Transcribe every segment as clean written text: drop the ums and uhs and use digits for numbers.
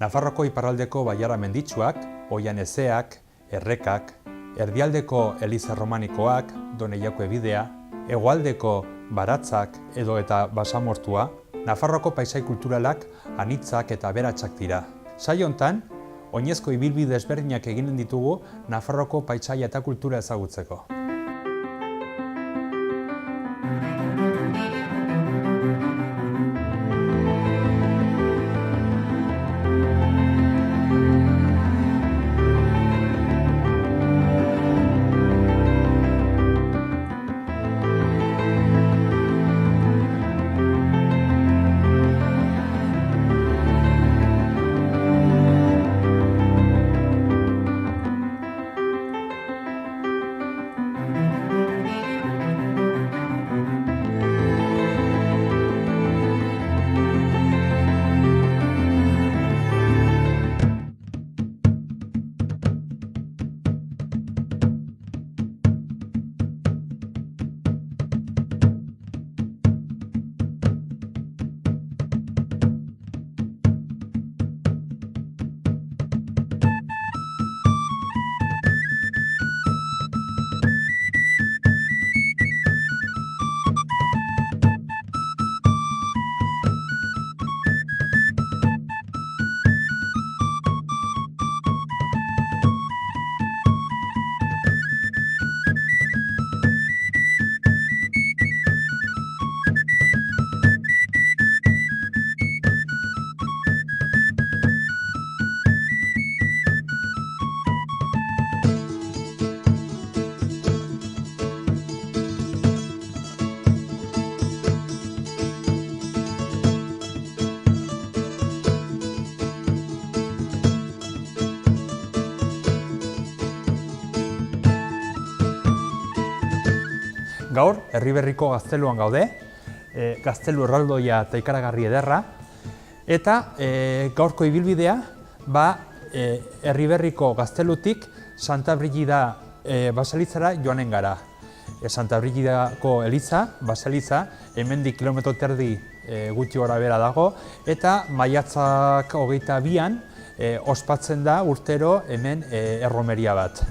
Nafarroko iparraldeko bailara menditsuak, Oian Ezeak, Errekak, erdialdeko Eliza Romanikoak, Doneiako ebidea, hegoaldeko Baratzak edo eta Basamortua, Nafarroko paisai kulturalak anitzak eta aberatsak dira. Saio hontan, oinezko ibilbide ezberdinak eginen ditugu Nafarroko paisaia eta kultura ezagutzeko. Gaur, Erriberriko gazteluan gaude, gaztelu erraldoia eta ikaragarri ederra, eta gaurko ibilbidea, Erriberriko gaztelutik Santa Brigida baselitzara joanen gara. Santa Brigidako eliza, baseliza, hemendik kilometro terdi gutxi gora bera dago, eta maiatzak 22an ospatzen da urtero hemen erromeria bat.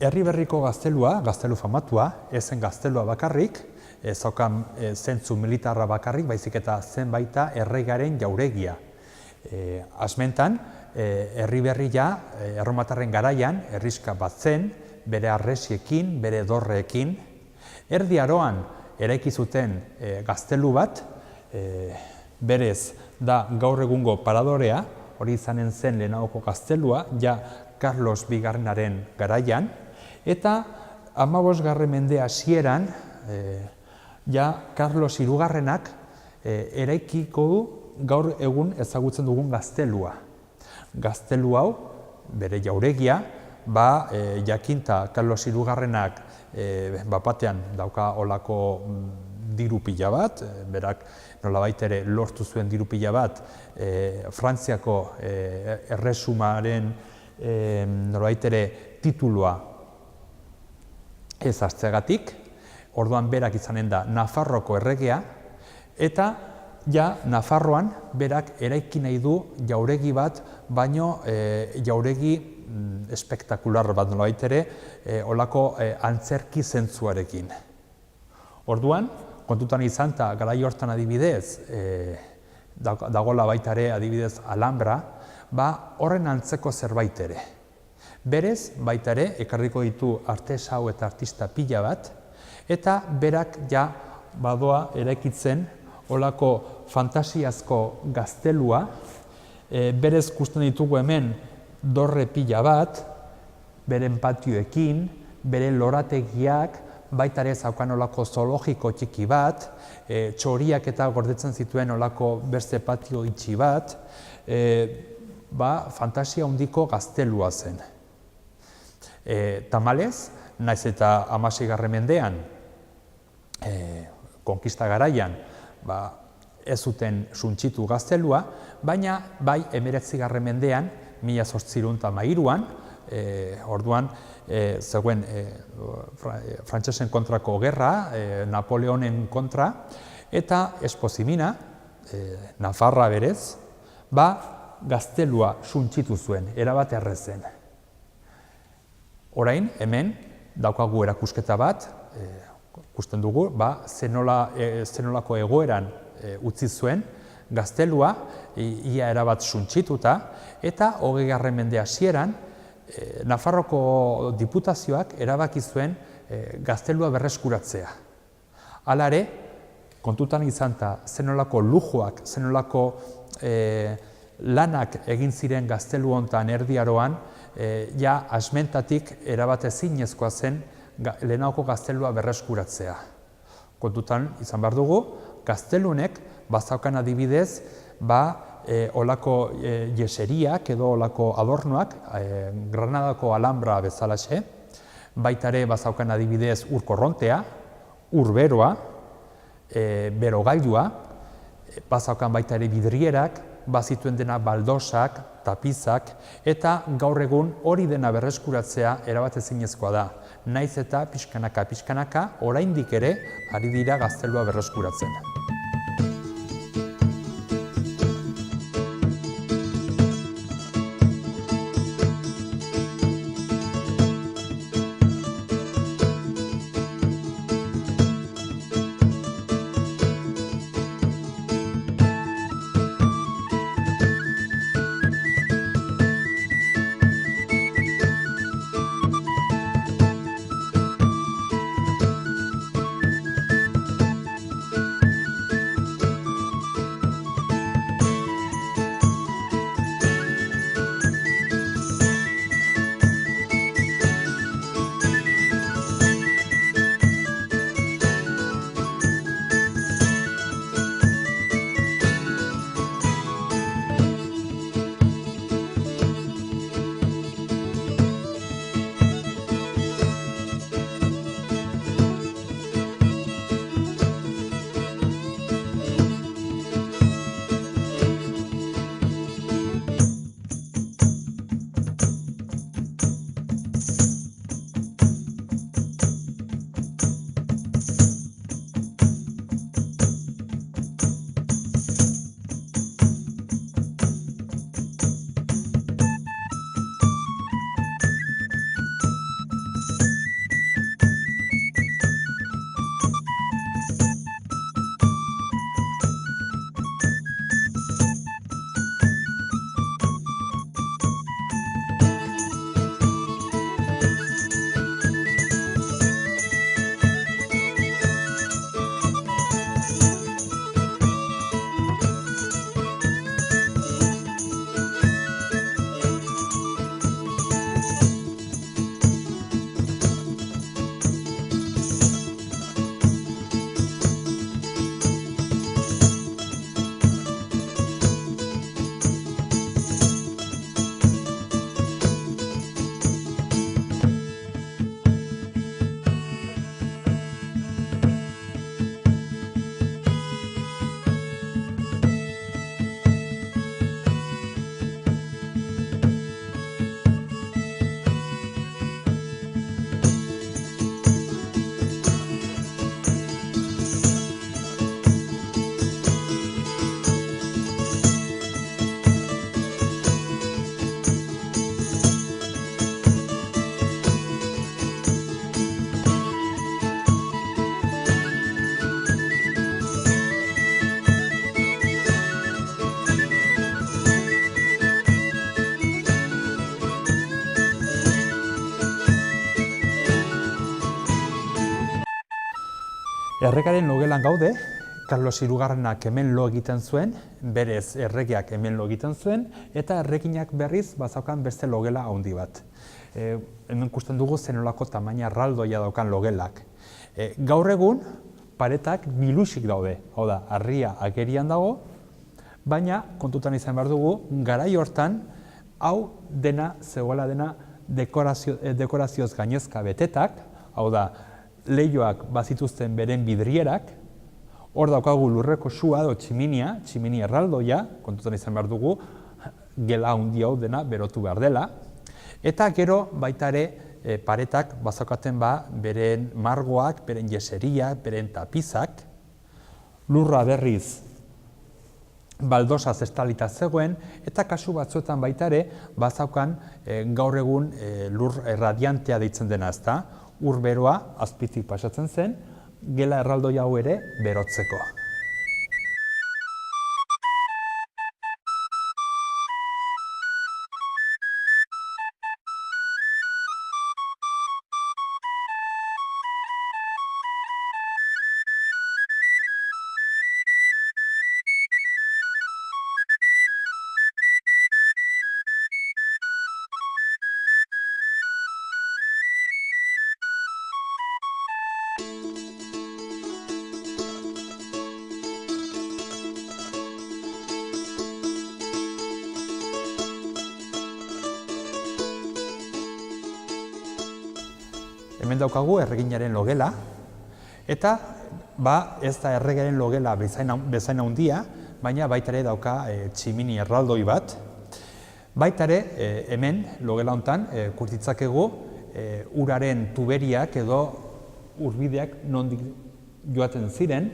Erriberriko gaztelua, gaztelu famatua, ezen gaztelua bakarrik, zaukan zentzu militarra bakarrik, baizik eta zenbaita erregaren jauregia. Asmentan, Erriberria, erromatarren garaian, herriska bat zen, bere arresiekin, bere dorreekin. Erdi Aroan eraiki zuten gaztelu bat, berez da gaur egungo paradorea, hori izanen zen lehenagoko gaztelua, ja Carlos Bigarrenaren garaian, eta 15. mende hasieran, ja Carlos Hirugarrenak eraikiko du gaur egun ezagutzen dugun gaztelua. Gaztelu hau, bere jauregia, jakinta Carlos Hirugarrenak batean dauka olako diru pila bat, berak nolabait ere lortu zuen diru pila bat, Frantziako erresumaren nolabait ere titulua ez hartzeagatik, orduan berak izanen da Nafarroko erregea, eta ja Nafarroan berak eraiki nahi du jauregi bat, baino jauregi espektakular bat nolabait ere, olako antzerki zentzuarekin. Orduan, kontutan izan eta garai hortan adibidez, dagoela baita ere adibidez Alhambra, horren antzeko zerbait ere. Berez, baita ere, ekarriko ditu artesau eta artista pila bat, eta berak ja badoa eraikitzen olako fantasiazko gaztelua, berez ikusten ditugu hemen dorre pila bat, beren patioekin, bere lorategiak, baita ere zaukan olako zoologiko txiki bat, txoriak eta gordetzen zituen olako beste patio itxi bat, fantasia handiko gaztelua zen. Tamalez, naiz eta 16. mendean, konkista garaian, ez zuten suntsitu gaztelua, baina bai 19. mendean, 1813an, orduan zegoen frantsesen kontrako gerra, Napoleonen kontra, eta Esposimina, Nafarra berez, gaztelua suntsitu zuen, erabat errezen. Orain, hemen, daukagu erakusketa bat, ikusten dugu, zenolako egoeran utzi zuen, gaztelua, ia erabat suntsituta, eta 20. mende hasieran, Nafarroko diputazioak erabaki zuen gaztelua berreskuratzea. Hala ere, kontutan izan eta zenolako lujoak, zenolako lanak egin ziren gaztelu hontan Erdi Aroan, ja asmentatik erabat ezinezkoa zen lehenagoko gaztelua berreskuratzea. Kontutan izan behar dugu, gaztelunek bazaukan adibidez, olako jeseriak edo olako adornoak, Granadako Alhambra bezalaxe, baita ere bazaukan adibidez ur korrontea, ur beroa, berogailua, bazaukan baita ere bidrierak, bazituen dena baldosak, tapizak, eta gaur egun hori dena berreskuratzea erabat ezinezkoa da. Naiz eta pixkanaka, oraindik ere ari dira gaztelua berreskuratzen. Errekaren logelan gaude, Carlos Hirugarrenak hemen lo egiten zuen, berez erregeak hemen lo egiten zuen, eta erreginak berriz bazaukan beste logela handi bat. Hemen ikusten dugu zenolako tamaina erraldoia daukan logelak. Gaur egun, paretak biluxik daude, hau da, harria agerian dago, baina kontutan izan behar dugu, garai hortan, hau dena, zegoela dena, dekorazioz gainezka betetak, hau da, leihoak bazituzten beren bidrierak, hor daukagu lurreko sua edo tximini erraldoia, kontutan izan behar dugu, gela handi hau dena berotu behar dela, eta gero baita ere paretak bazaukaten beren margoak, beren jeseriak, beren tapizak, lurra berriz baldosaz estalita zegoen, eta kasu batzuetan baita ere bazaukan gaur egun lur radiantea deitzen dena, ezta? Ur beroa azpitik pasatzen zen, gela erraldoi hau ere berotzeko. Hemen daukagu erreginaren logela, eta ez da erregearen logela bezain handia, baina baita ere dauka tximini erraldoi bat. Baita ere hemen logela hontan kurtitzakegu uraren tuberiak edo urbideak nondik joaten ziren,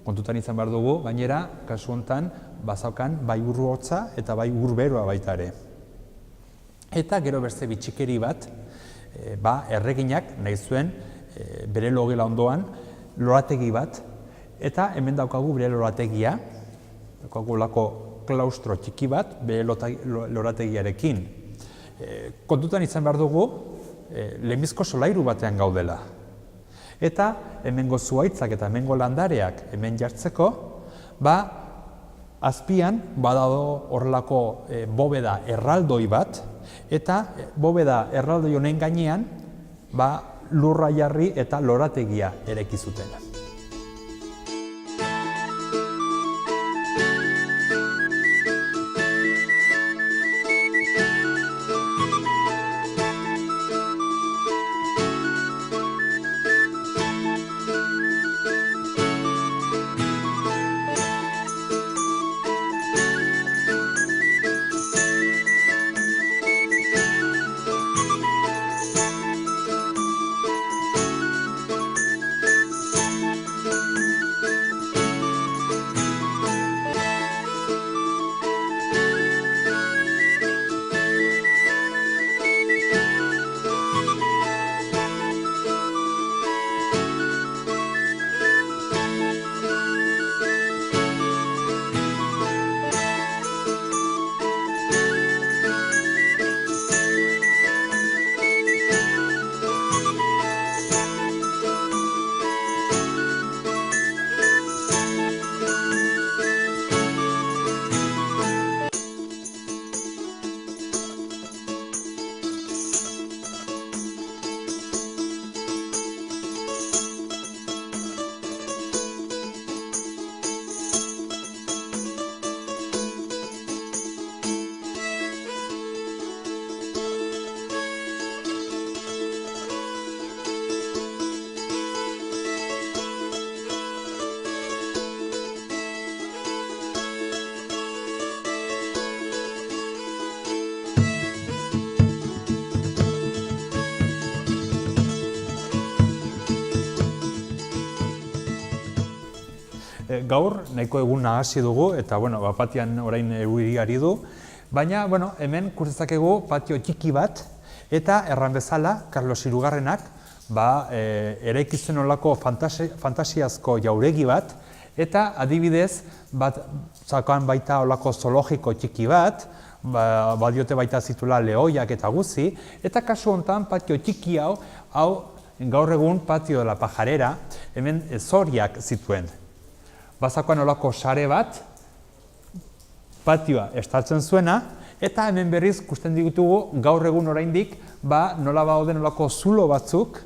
kontutan izan behar dugu, gainera kasu hontan bazaukan bai ur hotza eta bai ur beroa baita ere. Eta gero beste bitxikeri bat, erreginak nahi zuen bere logela ondoan lorategi bat, eta hemen daukagu bere lorategia, daukagu lako klaustro txiki bat bere lorategiarekin. Kontutan izan behar dugu, lehenbizko solairu batean gaudela. Eta hemengo zuhaitzak eta hemengo landareak hemen jartzeko, azpian badago horrelako bobeda erraldoi bat, eta bobeda erraldoi honen gainean lurra jarri eta lorategia eraiki zuten. Gaur nahiko egun nahasi dugu eta patian orain euriari du, baina hemen kurtzakegu patio txiki bat eta erran bezala Carlos Hirugarrenak eraikitzen olako fantasiazko jauregi bat eta adibidez zakoan baita olako zoologiko txiki bat, badiote baita zitula lehoiak eta guzi, eta kasu honetan patio txiki hau gaur egun patio de la Pajarera hemen zoriak zituen. Bazakoan olako sare bat, patioa estaltzen zuena, eta hemen berriz ikusten ditugu gaur egun oraindik nola bauden olako zulo batzuk,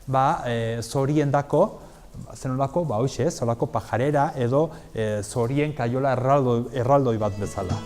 zoriendako, zenolako, hoxe, zolako pajarera edo zorien kaiola erraldoi bat bezala.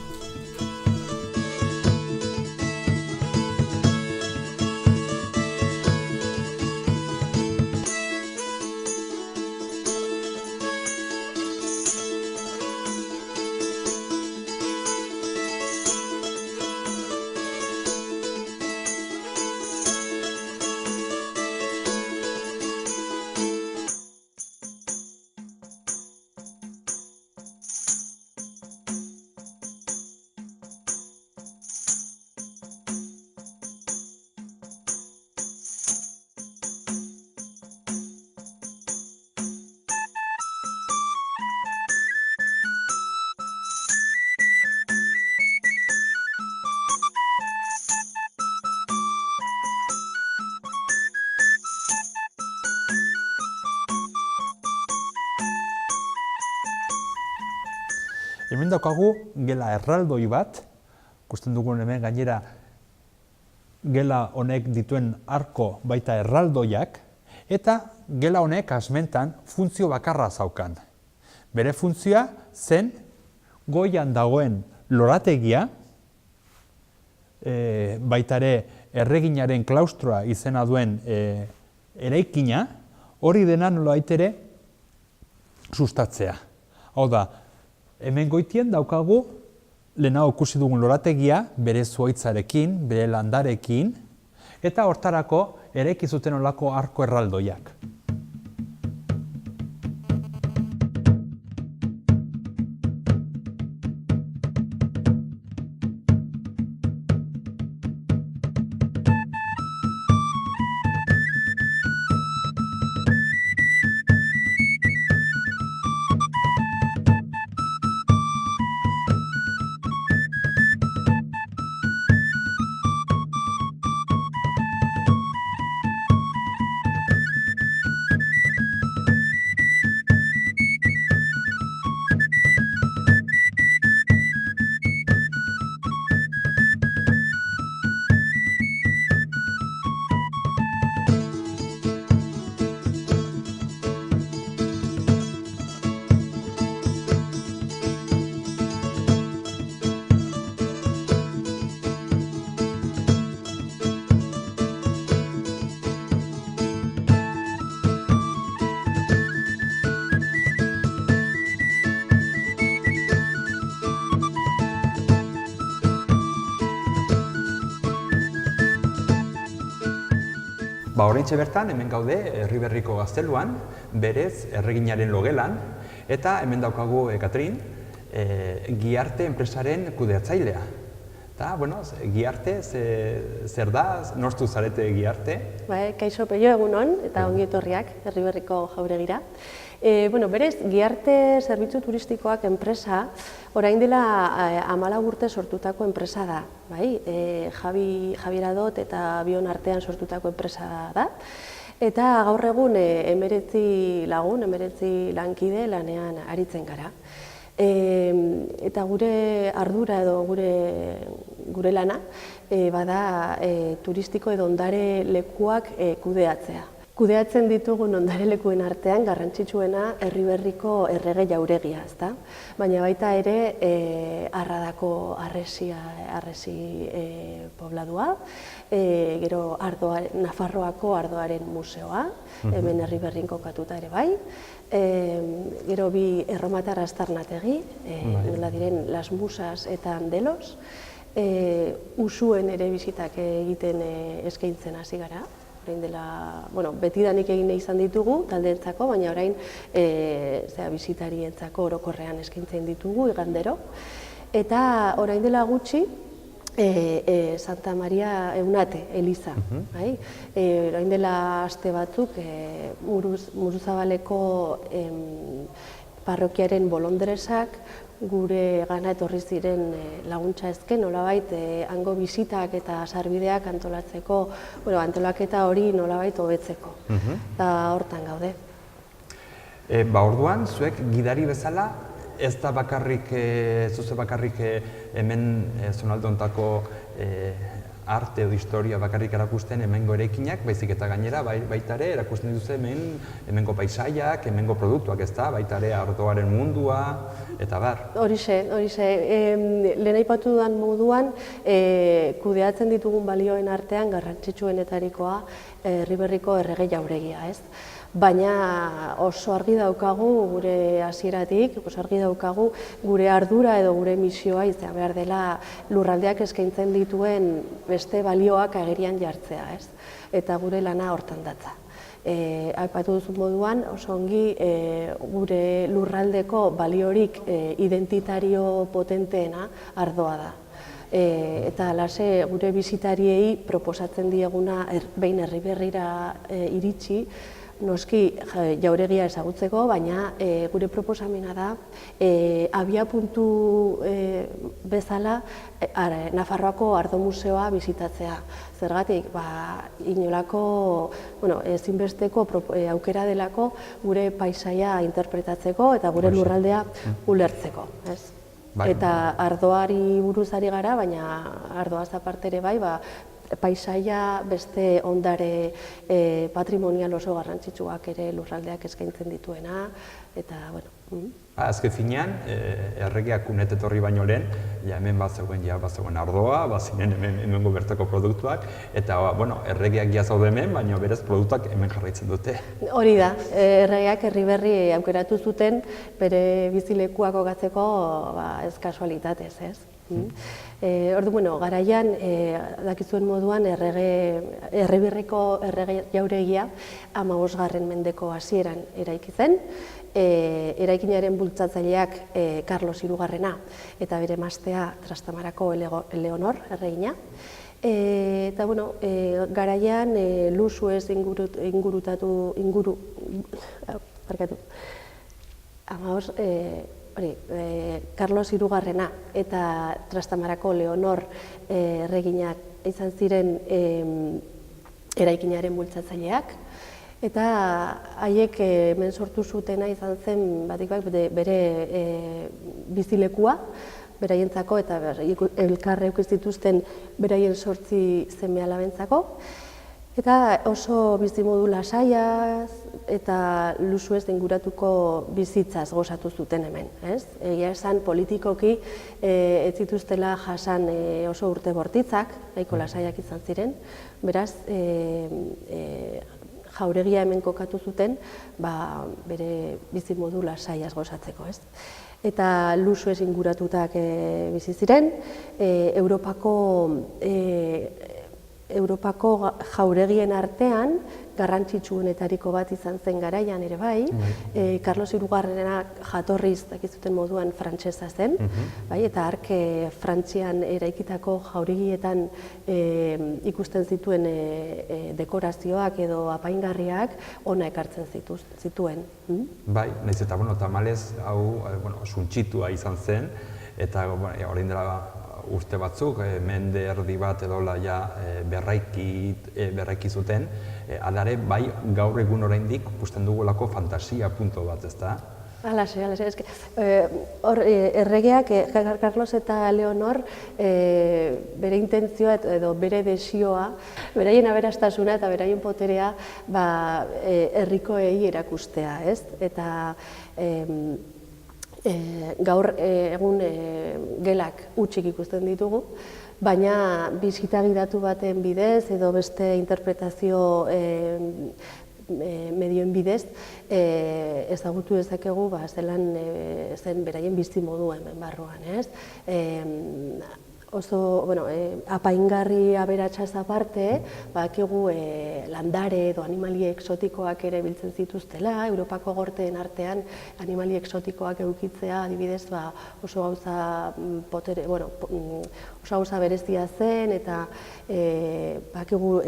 Hemen daukagu gela erraldoi bat, ikusten dugun hemen gainera gela honek dituen arko baita erraldoiak, eta gela honek asmentan funtzio bakarra zaukan. Bere funtzioa zen goian dagoen lorategia, baita ere erreginaren klaustroa izena duen eraikina, hori dena nolabait ere sustatzea. Hau da, hemen goitien daukagu lehenago ikusi dugun lorategia, bere zuhaitzarekin, bere landarekin, eta hortarako eraiki zuten olako arko erraldoiak. Oraintxe bertan, hemen gaude, Erriberriko gazteluan, berez erreginaren logelan, eta hemen daukagu Katrin, Giarte enpresaren kudeatzailea. Eta, Giarte, zer da, nortzuk zarete Giarte? Kaixo Peio egunon, eta ongi etorriak Erriberriko jauregira. Berez, Giarte zerbitzu turistikoak enpresa, orain dela 14 urte sortutako enpresa da. Javier Adot eta bion artean sortutako enpresa da. Eta gaur egun 19 lagun, 19 lankide lanean aritzen gara. Eta gure ardura edo gure lana bada turistiko edo ondare lekuak kudeatzea. Kudeatzen ditugun ondare lekuen artean garrantzitsuena Erriberriko errege jauregia, ezta? Baina baita ere Arradako harresi pobladua, gero Nafarroako ardoaren museoa, hemen Erriberrin kokatuta ere bai, gero bi erromatar aztarnategi, nola diren Las Musas eta Andelos, Usuen ere bizitak egiten eskaintzen hasi gara. Betidanik egin izan ditugu taldeentzako, baina orain bisitarietzako orokorrean eskaintzen ditugu igandero. Eta orain dela gutxi Santa Maria Eunate eliza. Orain dela aste batzuk Muruzabaleko parrokiaren bolondresak gure gana etorri ziren laguntza ezken, nolabait hango bisitak eta sarbideak antolatzeko, antolaketa hori nolabait hobetzeko. Eta hortan gaude. Orduan, zuek gidari bezala, ez da bakarrik, zuze bakarrik hemen zonalde hontako arte edo historia bakarrik erakusten hemengo eraikinak, baizik eta gainera baita ere erakusten dituzte hemengo paisaiak, hemengo produktuak, ezta, baita ere ardoaren mundua eta bar. Horixe, lehen aipatu dudan moduan, kudeatzen ditugun balioen artean garrantzitsuenetarikoa Erriberriko errege jauregia, ez? Baina oso argi daukagu gure hasieratik, oso argi daukagu gure ardura edo gure misioa izan behar dela lurraldeak eskaintzen dituen beste balioak agerian jartzea, ez? Eta gure lana hortan datza. Aipatu duzun moduan, oso ongi gure lurraldeko baliorik identitario potenteena ardoa da. Eta alase gure bisitariei proposatzen dieguna behin Erriberrira iritsi, noski jauregia ezagutzeko, baina gure proposamena da abiapuntu bezala Nafarroako Ardo Museoa bisitatzea. Zergatik, inolako ezinbesteko aukera delako gure paisaia interpretatzeko eta gure lurraldea ulertzeko. Eta ardoari buruz ari gara, baina ardoaz aparte ere bai, paisaia beste ondare patrimonial oso garrantzitsuak ere lurraldeak eskaintzen dituena, eta, bueno... Azken finean, erregeak unet etorri baino lehen, hemen bazegoen ardoa, bazinen hemengo bertako produktuak, eta, erregeak zaude hemen, baina berez produktuak hemen jarraitzen dute. Hori da, erregeak Erriberri aukeratu zuten, bere bizilekuak kokatzeko ez kasualitatez, ez? Garaian, dakizuen moduan, Erriberriko errege jauregia 15. mendeko hasieran eraiki zen, eraikinaren bultzatzaileak Carlos Hirugarrena eta bere emaztea Trastamarako Eleonor erregina. Eta, garaian luxuez Carlos Hirugarrena eta Trastamarako Leonor erreginak izan ziren eraikinaren bultzatzaileak, eta haiek hemen sortu zutena izan zen bere bizilekua, beraientzako eta elkarreuk ez dituzten beraien 8 seme-alabentzako, eta oso bizimodu lasaiaz eta luxuez inguratuko bizitzaz gozatu zuten hemen. Egia esan politikoki ez zituztela jasan oso urte bortitzak, nahiko lasaiak izan ziren, beraz jauregia hemen kokatu zuten bere bizimodu lasaiaz gozatzeko. Eta luxuez inguratutak bizi ziren, Europako jauregien artean garrantzitsuenetariko bat izan zen garaian ere bai, Carlos Hirugarrenak jatorriz dakizuten moduan frantsesa zen, eta hark Frantzian eraikitako jauregietan ikusten zituen dekorazioak edo apaingarriak hona ekartzen zituen. Bai, nahiz eta tamalez hau suntsitua izan zen, eta orain dela urte batzuk, mende erdi bat edo berraiki zuten, alare bai gaur egun oraindik ikusten dugulako fantasia punto bat, ezta? Alaxe, erregeak, Carlos eta Leonor, bere intentzioa edo bere desioa, beraien aberastasuna eta beraien poterea herrikoei erakustea, ez? Eta gaur egun gelak hutsik ikusten ditugu, baina bisita gidatu baten bidez edo beste interpretazio medioen bidez ezagutu dezakegu zelan zen beraien bizimodua hemen barruan, ez? Oso, apaingarri aberatsaz aparte, badakigu landare edo animali exotikoak ere biltzen zituztela, Europako gorteen artean animali exotikoak edukitzea, adibidez, oso gauza berezia zen, eta badakigu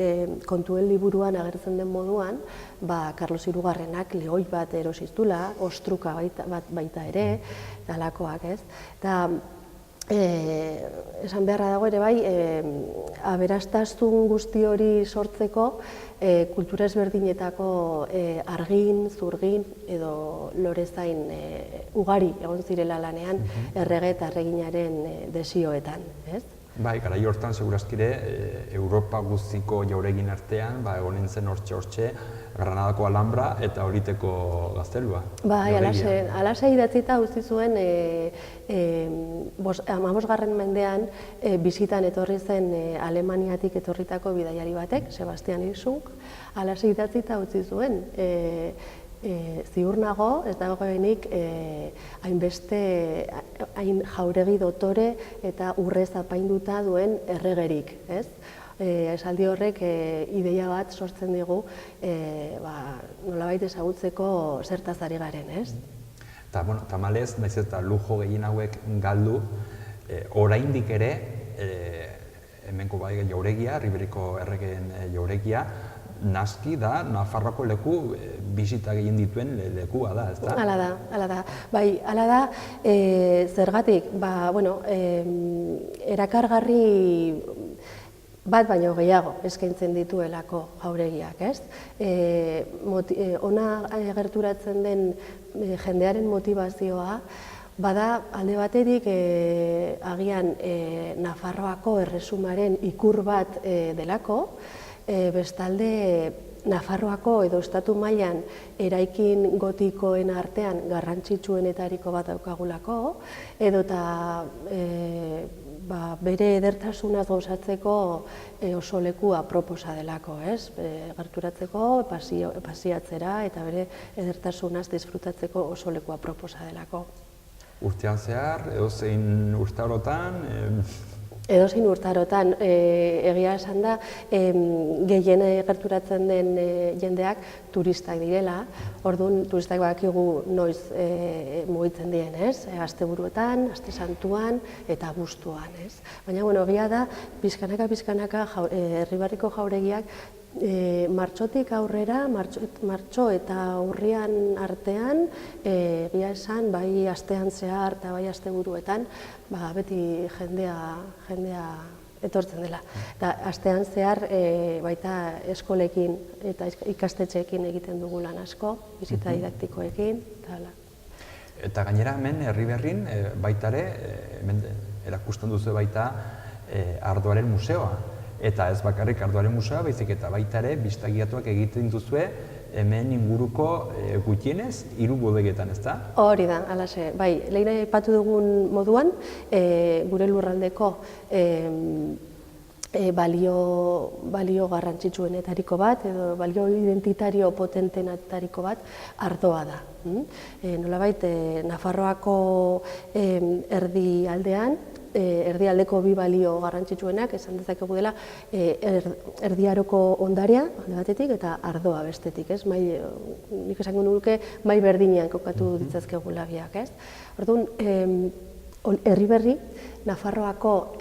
kontuen liburuan agertzen den moduan, Carlos Hirugarrenak lehoi bat erosiztula, ostruka baita ere, dalakoak, ez? Esan beharra dago ere bai, aberastasun guzti hori sortzeko kultura ezberdinetako argin, zurgin edo lorezain ugari egon zirela lanean errege eta erreginaren desioetan. Bai, garai hortan segurazkire Europa guztiko jauregin artean egonen zen hortxe Granadako Alhambra eta Oliteko gaztelua. Bai, alase idatzita utzi zuen 15. mendean bisitan etorri zen Alemaniatik etorritako bidaiari batek, Sebastian Ilsung, alase idatzita utzi zuen. Ziur nago, ez dagoenik hain jauregi dotore eta urrez apainduta duen erregerik, ez? Esaldi horrek ideia bat sortzen digu nolabait ezagutzeko zertaz ari garen, ez? Tamalez, naiz eta lujo gehien hauek galdu, oraindik ere, hemenko jauregia, Riberiko erregeen jauregia, naski da, Nafarroako leku bisita gehien dituen lekua da, ez da? Hala da. Bai, hala da, zergatik, erakargarri bat baino gehiago eskaintzen dituelako jauregiak, ez? Hona gerturatzen den jendearen motivazioa, bada alde batetik agian Nafarroako erresumaren ikur bat delako, bestalde Nafarroako edo estatu mailan eraikin gotikoen artean garrantzitsuenetariko bat daukagulako, edota bere edertasunaz gozatzeko oso leku aproposa delako, ez? Gerturatzeko, pasiatzera eta bere edertasunaz disfrutatzeko oso leku aproposa delako. Urtean zehar, edozein urtarotan? Edozein urtarotan, egia esan da, gehien gerturatzen den jendeak turistak direla, orduan turistak badakigu noiz mugitzen diren, ez? Asteburuetan, aste santuan eta abuztuan, ez? Baina, egia da, pixkanaka Erribarriko jauregiak martxotik aurrera, martxo eta urrian artean, egia esan, bai astean zehar eta bai asteburuetan, beti jendea etortzen dela. Eta astean zehar baita eskolekin eta ikastetxeekin egiten dugu lan asko, bizita didaktikoekin, eta hala. Eta gainera hemen Erriberrin baita ere, hemen erakusten duzu baita Ardoaren museoa. Eta ez bakarrik Ardoaren museoa, baizik eta baita ere bistagiatuak egiten duzue hemen inguruko gutxienez 3 bodegetan, ez da? Hori da, alaxe. Bai, lehen aipatu dugun moduan, gure lurraldeko balio garrantzitsuenetariko bat, edo balio identitario potentenetariko bat, Ardoa da. Nolabait, Nafarroako erdialdeko 2 balio garrantzitsuenak, esan dezakegu dela, Erdi Aroko ondarea, alde batetik, eta Ardoa bestetik, ez? Nik esango nuke, mai berdinean kokatu ditzazkegula biak, ez? Orduan, Erriberri, Nafarroako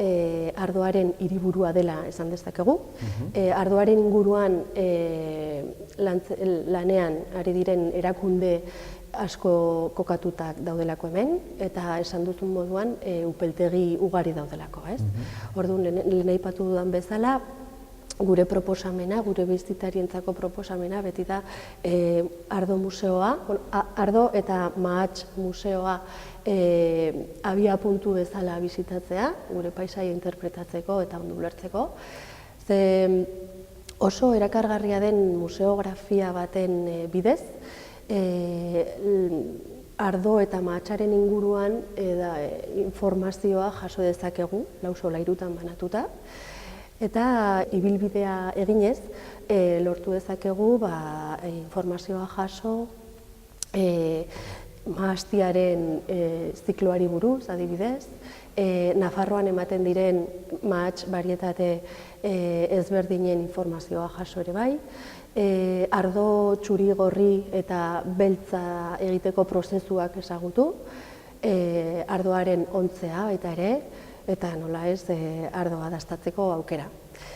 Ardoaren hiriburua dela esan dezakegu. Ardoaren inguruan lanean ari diren erakunde asko kokatutak daudelako hemen, eta esan duzun moduan upeltegi ugari daudelako, ez? Orduan, lehen aipatu dudan bezala, gure proposamena, gure bizitarientzako proposamena, beti da Ardo museoa, Ardo eta Mahats museoa abia puntu bezala bizitatzea, gure paisaia interpretatzeko eta ondo ulertzeko. Oso erakargarria den museografia baten bidez, Ardo eta Mahatsaren inguruan informazioa jaso dezakegu, 4 solairutan banatuta, eta ibilbidea eginez lortu dezakegu informazioa jaso mahastiaren zikloari buruz, adibidez, Nafarroan ematen diren mahats barietate ezberdinen informazioa jaso ere bai, Ardo txuri gorri eta beltza egiteko prozesuak ezagutu, Ardoaren ontzea baita ere, eta nola ez Ardoa dastatzeko aukera.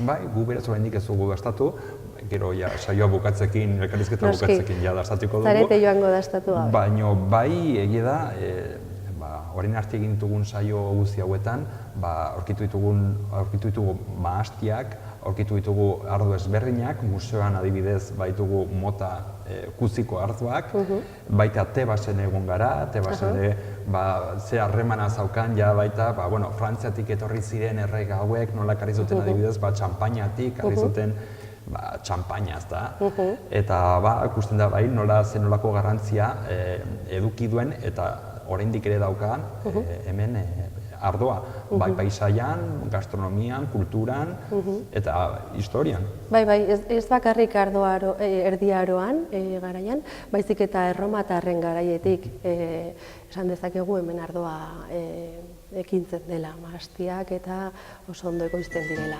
Bai, gu beraz oraindik ez dugu dastatu, gero saioa bukatzekin, elkarrizketa bukatzekin dastatuko dugu. Zarete joango dastatu gabe. Baina bai, egia da, orain arte egin ditugun saio guzti hauetan, aurkitu ditugu mahastiak, aurkitu ditugu ardo ezberdinak, museoan adibidez baitugu mota kuziko ardoak, baita Tebasen egon gara, Tebasen ze harremana zaukan ja baita, Frantziatik etorri ziren errege hauek, nola ekarri zuten adibidez, txanpainatik, ekarri zuten txanpaina, ezta? Eta ikusten da nola zenolako garrantzia eduki duen eta oraindik ere daukan hemen ardoa, bai paisaian, gastronomian, kulturan eta historian. Bai, ez bakarrik erdi aroan garaian, baizik eta erromatarren garaietik esan dezakegu hemen ardoa ekintzen dela, mahastiak eta oso ondo ekoizten direla.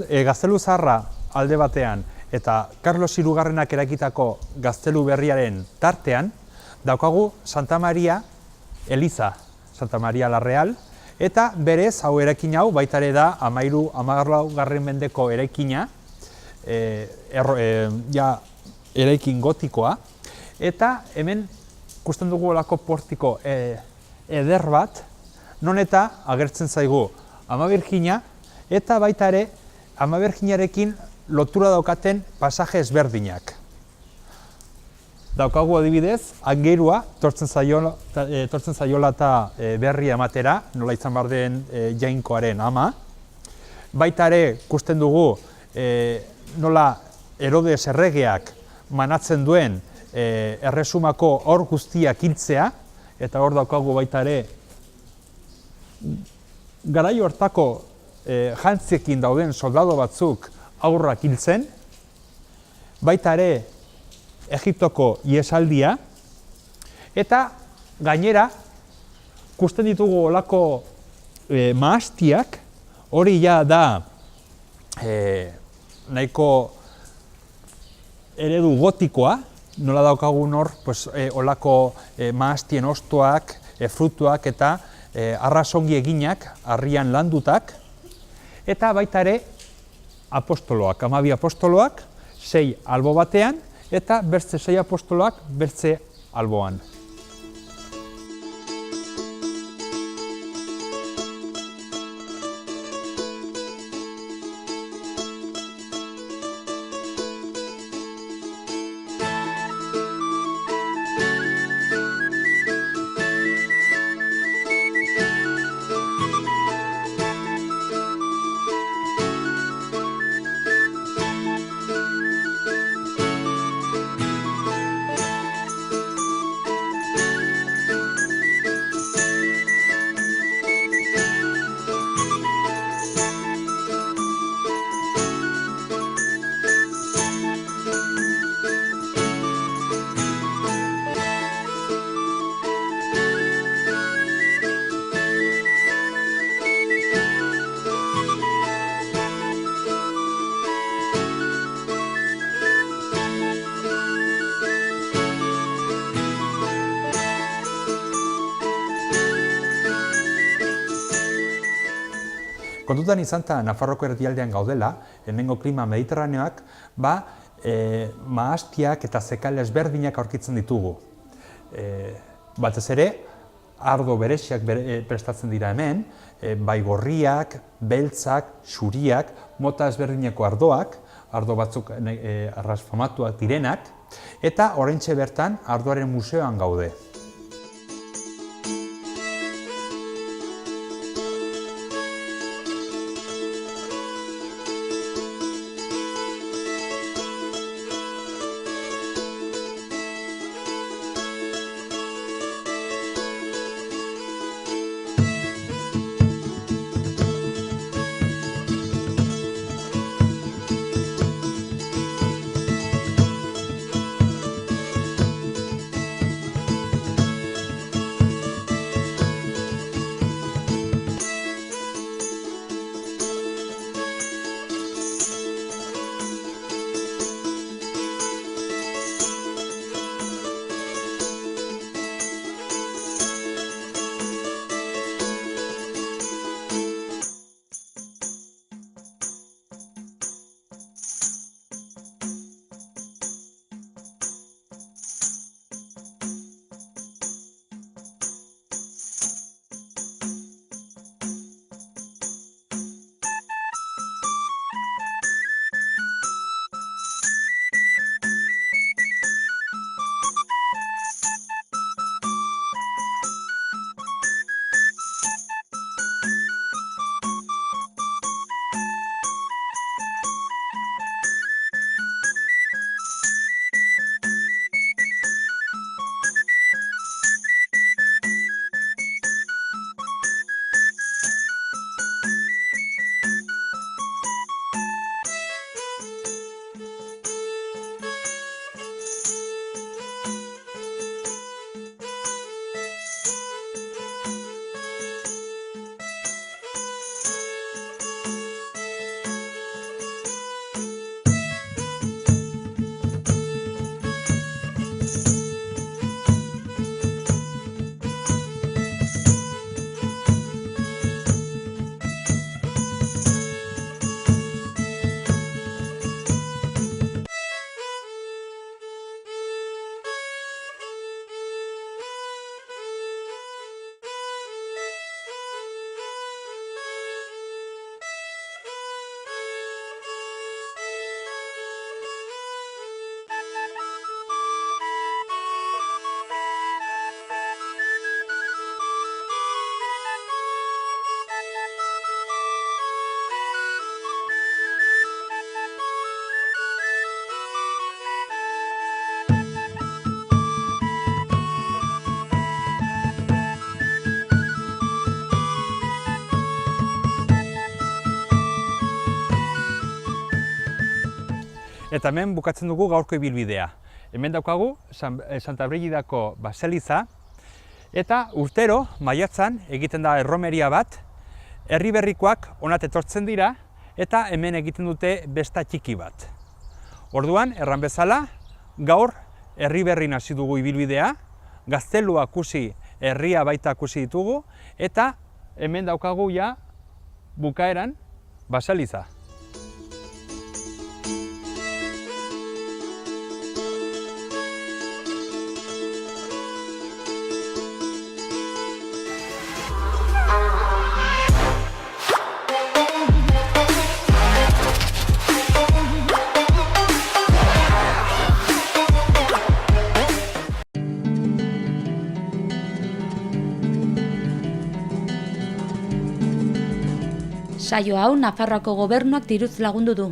Gaztelu Zaharra alde batean eta Carlos Hirugarrenak eraikitako Gaztelu Berriaren tartean daukagu Santa Maria Eliza, Santa Maria la Real, eta berez hau eraikin hau baita ere da 13-14 mendeko eraikina, eraikin gotikoa, eta hemen ikusten dugu olako portiko eder bat, non eta agertzen zaigu Ama Birjina, eta baita ere, Ama Birjinarekin lotura daukaten pasaje ezberdinak. Daukagu adibidez, Angeirua tortzen zaiola eta berria ematera, nola izan behar den Jainkoaren ama. Baita ere, ikusten dugu nola Herodes erregeak manatzen duen erresumako hor guztiak hiltzea, eta hor daukagu baita ere garai hortako jantziekin dauden soldado batzuk aurrak hiltzen, baita ere Egiptoko iesaldia, eta gainera ikusten ditugu olako mahastiak, hori ja da nahiko eredu gotikoa, nola daukagun hor olako mahastien ostoak, frutuak eta arrasongi eginak, harrian landutak, eta baita ere apostoloak, 12 apostoloak, 6 albo batean, eta bertze 6 apostoloak bertze alboan. Kontutan izan eta Nafarroko erdialdean gaudela, hemengo klima mediterraneoak, mahastiak eta zekale ezberdinak aurkitzen ditugu. Batez ere, ardo bereziak prestatzen dira hemen, bai gorriak, beltzak, xuriak, mota ezberdineko ardoak, ardo batzuk arrasfamatuak direnak, Eta oraintxe bertan Ardoaren museoan gaude. Eta hemen bukatzen dugu gaurko ibilbidea. Hemen daukagu Santa Brigidako baseliza, eta urtero maiatzan egiten da erromeria bat, Erriberrikoak honat etortzen dira, eta hemen egiten dute besta txiki bat. Orduan, erran bezala, gaur Erriberrin hasi dugu ibilbidea, gaztelua kusi, herria baita kusi ditugu, eta hemen daukagu ja bukaeran baseliza. Saio hau Nafarroako Gobernuak diruz lagundu du.